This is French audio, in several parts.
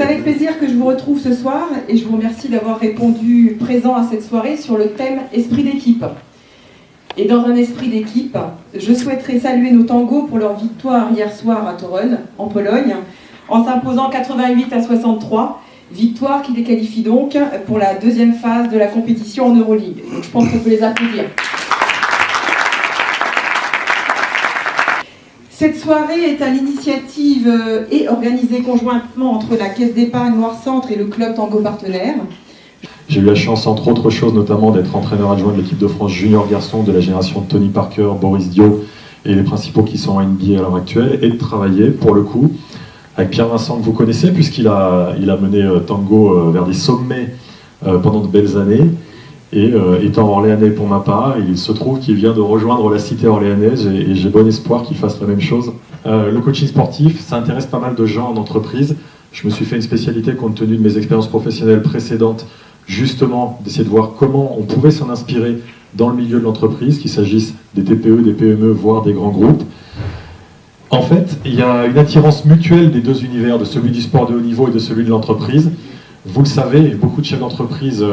Avec plaisir que je vous retrouve ce soir et je vous remercie d'avoir répondu présent à cette soirée sur le thème esprit d'équipe. Et dans un esprit d'équipe, je souhaiterais saluer nos tangos pour leur victoire hier soir à Toruń, en Pologne, en s'imposant 88-63, victoire qui les qualifie donc pour la deuxième phase de la compétition en Euroleague. Donc je pense qu'on peut les applaudir. Cette soirée est à l'initiative et organisée conjointement entre la Caisse d'épargne Loire-Centre et le club Tango Partenaire. J'ai eu la chance, entre autres choses, notamment d'être entraîneur adjoint de l'équipe de France junior garçon de la génération de Tony Parker, Boris Dio et les principaux qui sont en NBA à l'heure actuelle, et de travailler, pour le coup, avec Pierre Vincent que vous connaissez, puisqu'il a mené Tango vers des sommets pendant de belles années. Et étant orléanais pour ma part, il se trouve qu'il vient de rejoindre la cité orléanaise et j'ai bon espoir qu'il fasse la même chose. Le coaching sportif, ça intéresse pas mal de gens en entreprise. Je me suis fait une spécialité compte tenu de mes expériences professionnelles précédentes, justement d'essayer de voir comment on pouvait s'en inspirer dans le milieu de l'entreprise, qu'il s'agisse des TPE, des PME, voire des grands groupes. En fait, il y a une attirance mutuelle des deux univers, de celui du sport de haut niveau et de celui de l'entreprise. Vous le savez, beaucoup de chefs d'entreprise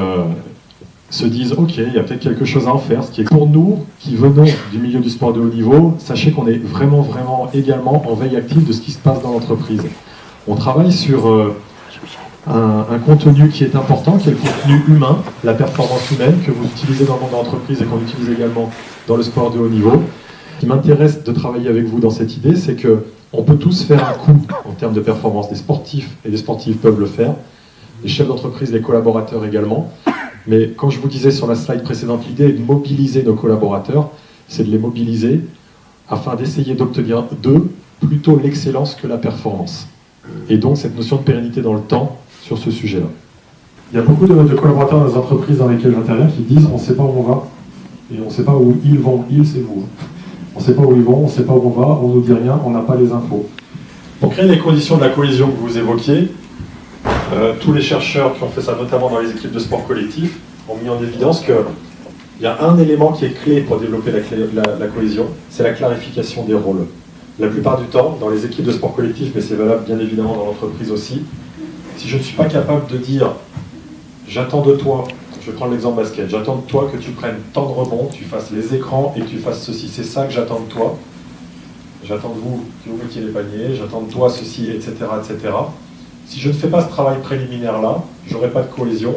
se disent « Ok, il y a peut-être quelque chose à en faire ». Ce qui est pour nous, qui venons du milieu du sport de haut niveau, sachez qu'on est vraiment également en veille active de ce qui se passe dans l'entreprise. On travaille sur un contenu qui est important, qui est le contenu humain, la performance humaine, que vous utilisez dans le monde de l'entreprise et qu'on utilise également dans le sport de haut niveau. Ce qui m'intéresse de travailler avec vous dans cette idée, c'est qu'on peut tous faire un coup en termes de performance. Des sportifs et des sportives peuvent le faire, les chefs d'entreprise, les collaborateurs également. Mais comme je vous disais sur la slide précédente, l'idée est de mobiliser nos collaborateurs, c'est de les mobiliser afin d'essayer d'obtenir d'eux plutôt l'excellence que la performance. Et donc cette notion de pérennité dans le temps sur ce sujet-là. Il y a beaucoup de collaborateurs dans les entreprises dans lesquelles j'interviens qui disent on ne sait pas où on va et on ne sait pas où ils vont. Ils, c'est vous. On ne sait pas où ils vont, on ne sait pas où on va, on ne nous dit rien, on n'a pas les infos. Pour créer les conditions de la cohésion que vous évoquiez, tous les chercheurs qui ont fait ça, notamment dans les équipes de sport collectif, ont mis en évidence qu'il y a un élément qui est clé pour développer la cohésion, c'est la clarification des rôles. La plupart du temps, dans les équipes de sport collectif, mais c'est valable bien évidemment dans l'entreprise aussi, si je ne suis pas capable de dire « j'attends de toi », je vais prendre l'exemple basket, « j'attends de toi que tu prennes tant de rebonds, tu fasses les écrans et que tu fasses ceci, c'est ça que j'attends de toi, j'attends de vous que vous mettiez les paniers, j'attends de toi ceci, etc., etc. » Si je ne fais pas ce travail préliminaire-là, je n'aurai pas de cohésion